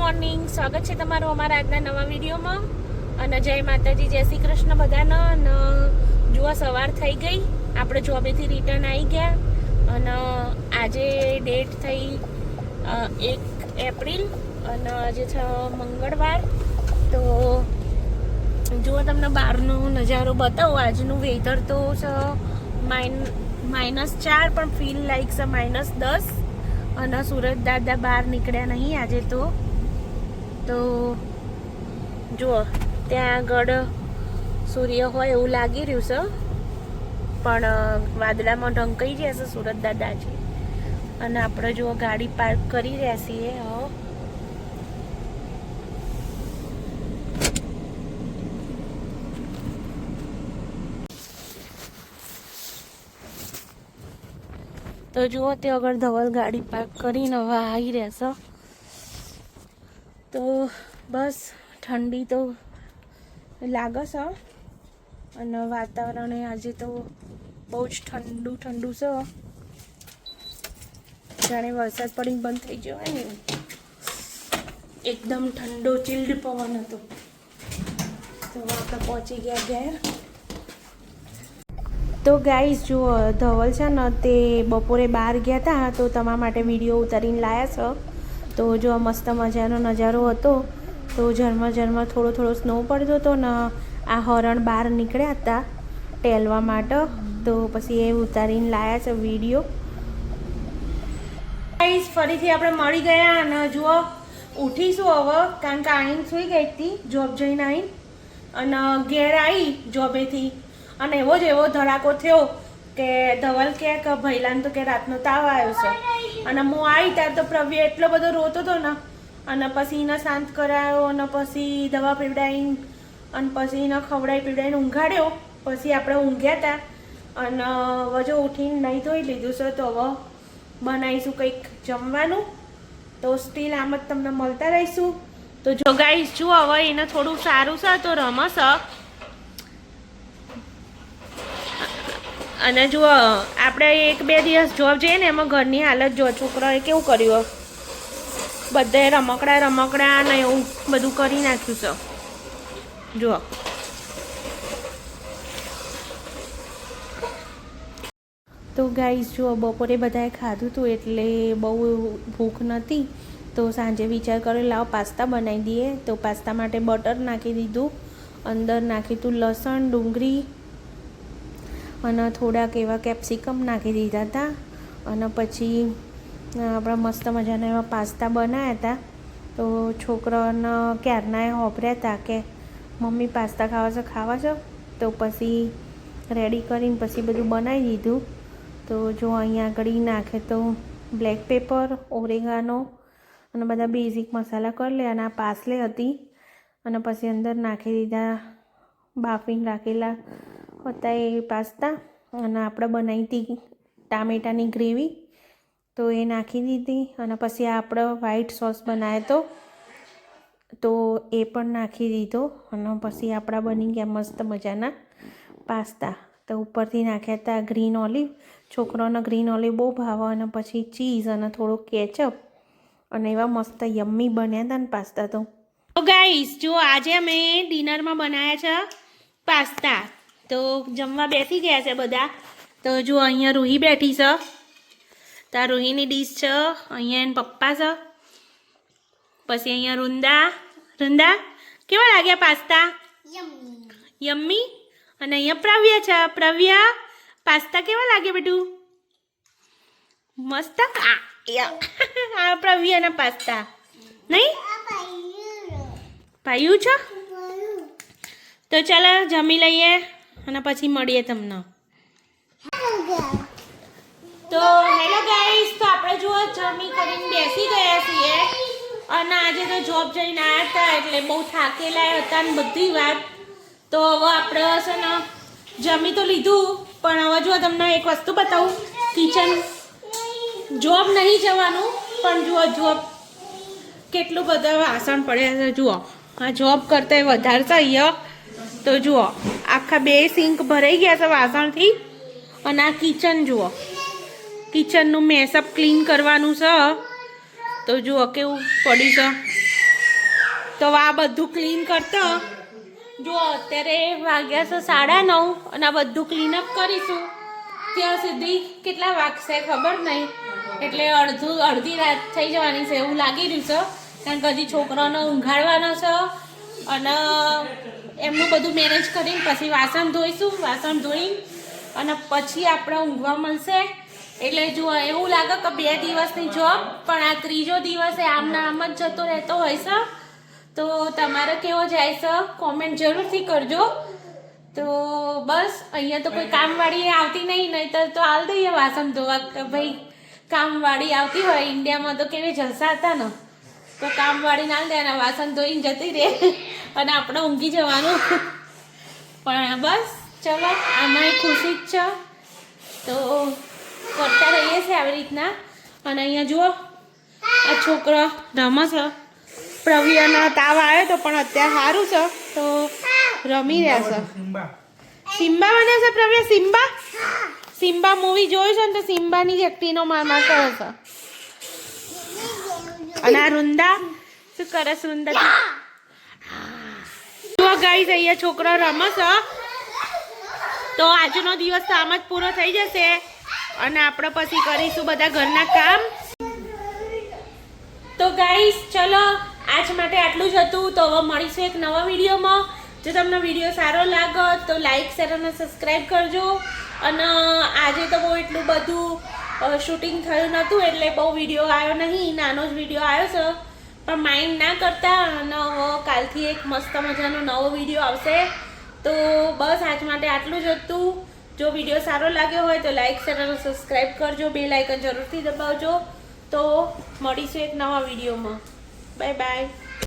Morning, સ્વાગત છે તમારું અમારા આજના નવા વિડીયોમાં. અને જય માતાજી, જય શ્રી કૃષ્ણ બધાને. અને જુઓ સવાર થઈ ગઈ, આપણે જોબેથી રિટર્ન આવી ગયા અને આજે ડેટ થઈ 1 એપ્રિલ અને આજે છે મંગળવાર. તો જુઓ તમને બહારનો નજારો બતાવો. આજનું વેધર તો છે -4 પણ ફીલ લાઈક છે -10. અને સુરત દાદા બહાર નીકળ્યા નહીં આજે તો જુઓ ત્યાં આગળ સૂર્ય હોય એવું લાગી રહ્યું છે, પણ વાદળામાં ઢંકાઈ રહ્યા છે સુરત દાદા છે. અને આપણે જુઓ ગાડી પાર્ક કરી રહ્યા છીએ. તો જુઓ તે આગળ ધવલ ગાડી પાર્ક કરીને હવે આવી રહેશે. તો બસ ઠંડી તો લાગે છે અને વાતાવરણ આજે તો બહુ જ ઠંડુ છે, જાણે વરસાદ પડીને બંધ થઈ ગયો હોય ને. એકદમ ઠંડો ચિલ્ડ પવન હતો. તો આપણે પહોંચી ગયા ઘેર. તો ગાઈસ જુઓ ધવલ છે ને તે બપોરે બહાર ગયા હતા, તો તમારા માટે વિડીયો ઉતારીને લાવ્યા છે. તો જો મસ્ત મજાનો નજારો હતો. તો ઝરમર થોડો સ્નો પડતો હતો ને આ હરણ બહાર નીકળ્યા હતા ટેલવા માટે, તો પછી એ ઉતારીને લાવ્યા છે વિડીયો. ગાઈસ ફરીથી આપણે મળી ગયા અને જુઓ ઉઠીશું હવે, કારણ કે આવીને સૂઈ ગઈ હતી જોબ જઈને આવીને. અને ઘેર આવી જોબેથી અને એવો ધડાકો થયો કે ધવલ કે ભૈલાને તો કે રાતનો તાવ આવ્યો છે. અને હું આવી ત્યારે તો પ્રવ્ય એટલો બધો રોતો હતો ને, અને પછી એને શાંત કરાયો અને પછી દવા પીવડાવીને અને પછી એને ખવડાવી પીવડાવીને ઊંઘાડ્યો. પછી આપણે ઊંઘ્યા હતા અને વજો ઉઠીને નહીં ધોઈ લીધું છે. તો હવે બનાવીશું કંઈક જમવાનું. તો સ્ટીલ આમ જ તમને મળતા રહીશું. તો જો ગાઈસ જુઓ હવે એને થોડું સારું છે તો રમસ. અને જુઓ આપણે 1-2 દિવસ જોબ જઈએ ને એમાં ઘરની હાલત જો છોકરાએ કેવું કર્યું, બધાએ રમકડા ને એવું બધું કરી નાખ્યું છે. જુઓ તો ગાઈસ જુઓ બપોરે બધાએ ખાધું હતું એટલે બહુ ભૂખ નહોતી. તો સાંજે વિચાર કર્યો લાવ પાસ્તા બનાવી દઈએ. તો પાસ્તા માટે બટર નાખી દીધું, અંદર નાખ્યું હતું લસણ, ડુંગળી અને થોડાક એવા કેપ્સિકમ નાખી દીધા હતા. અને પછી આપણા મસ્ત મજાના એવા પાસ્તા બનાવ્યા હતા. તો છોકરાઓને ક્યારના હોભર્યા હતા કે મમ્મી પાસ્તા ખાવા છે. તો પછી રેડી કરીને પછી બધું બનાવી દીધું. તો જો અહીંયા આગળ નાખે તો બ્લેક પેપર, ઓરેગાનો અને બધા બેઝિક મસાલા કરી લે. અને આ પાસલે હતી અને પછી અંદર નાખી દીધા બાફીને રાખેલા હતા એ પાસ્તા. અને આપણે બનાવી હતી ટામેટાની ગ્રેવી, તો એ નાખી દીધી. અને પછી આપણે વ્હાઈટ સોસ બનાવ્યો તો એ પણ નાખી દીધો. અને પછી આપણા બની ગયા મસ્ત મજાના પાસ્તા. તો ઉપરથી નાખ્યા હતા ગ્રીન ઓલિવ. છોકરાઓને ગ્રીન ઓલિવ બહુ ભાવે. અને પછી ચીઝ અને થોડું કેચઅપ અને એવા મસ્ત યમ્મી બન્યા હતા ને પાસ્તા. તો ગાઈસ જો આજે અમે ડિનરમાં બનાવ્યા છે પાસ્તા. તો જમવા બેસી ગયા છે બધા. તો જો અહીંયા રૂહી બેઠી છે, ત્યાં રૂહીની ડીશ છે. અહીંયા એના પપ્પા છે, પછી અહીંયા રૂંદા કેવા લાગ્યા પાસ્તા? યમ્મી. અને અહીંયા પ્રવ્ય છે. પ્રવ્ય પાસ્તા કેવા લાગ્યા બેટું? મસ્ત. આ પ્રવ્યના પાસ્તા નહીં પાયું છે. તો ચાલો જમી લઈએ અને પછી મળીએ તમને. તો હેલો ગાઈસ, તો આપણે જો જમી કરીને બેસી ગયા છીએ. અને આજે તો જોબ જઈને આવ્યા હતા એટલે બહુ થાકેલા હતા ને બધી વાત. તો હવે આપણે છે ને જમી તો લીધું, પણ હવે જો તમને એક વસ્તુ બતાવું. કિચન જોબ નહીં જવાનું, પણ જુઓ જોબ કેટલું બધા વાસણ પડ્યા છે. જુઓ આ જોબ કરતાં વધારે છે અહીંયા. તો જુઓ આખા 2 સિંક ભરાઈ ગયા છે વાસણથી. અને આ કિચન જુઓ, કિચનનું મેસઅપ ક્લીન કરવાનું છે. તો જુઓ કેવું પડ્યું છે. તો આ બધું ક્લીન કરતો જો અત્યારે વાગ્યા છે 9:30 અને આ બધું ક્લીનઅપ કરીશું ત્યાં સુધી કેટલા વાગશે ખબર નહીં એટલે અડધી રાત થઈ જવાની છે એવું લાગી રહ્યું છે કારણ કે હજી છોકરાને ઊંઘાડવાનો છે અને એમનું બધું મેનેજ કરીને પછી વાસણ ધોઈશું વાસણ ધોઈને અને પછી આપણે ઊંઘવા મળશે એટલે જો એવું લાગે કે 2 દિવસની જોબ પણ આ ત્રીજો દિવસ આમ ને આમ જ જતો રહેતો હોય છે તો તમારે કેવો જાય છે કોમેન્ટ જરૂરથી કરજો તો બસ અહીંયા તો કોઈ કામવાળી આવતી નહીં તો હાલ દઈએ વાસણ ધોવા કે ભાઈ કામવાળી આવતી હોય ઇન્ડિયામાં તો કેવી જલસા હતા ને તો કામવાળી ના દે અને વાસણ ધોઈને જતી રહે અને આપણે ઊંઘી જવાનું પણ બસ ચલો આમાં ખુશી જ છે તો કરતા રહીએ છીએ આવી રીતના અને અહીંયા જુઓ આ છોકરો રમે છે પ્રવીણનો તાવ આવ્યો તો પણ અત્યારે સારું છે તો રમી રહ્યા છે સિમ્બા બને છે પ્રવીણ સિમ્બા મૂવી જોયું છે ને તો સિમ્બાની જ એક્ટિંગનો માર કરે છે અને આ વૃંદા શું કરે છે વૃંદા જો ગાઈસ અહીંયા છોકરો રમે છે તો આજનો દિવસ તો આમ જ પૂરો થઈ જશે અને આપણે પછી કરીશું બધા ઘરના કામ તો ગાઈસ ચલો આજ માટે આટલું જ હતું તો હવે મળીશું એક નવા વિડીયોમાં જો તમને વિડીયો સારો લાગે તો લાઈક શેર અને સબસ્ક્રાઈબ કરજો અને આજે તો બહુ એટલું બધું શૂટિંગ થયું નહોતું એટલે બહુ વિડીયો આવ્યો નહીં નાનો જ વિડીયો આવ્યો છે પણ માઇન્ડ ના કરતા અને કાલથી એક મસ્ત મજાનો નવો વિડીયો આવશે તો બસ આજ માટે આટલું જ હતું જો વિડીયો સારો લાગ્યો હોય તો લાઈક શેર અને સબસ્ક્રાઈબ કરજો બેલ આઇકન જરૂરથી દબાવજો તો મળીશું એક નવા વિડીયોમાં બાય બાય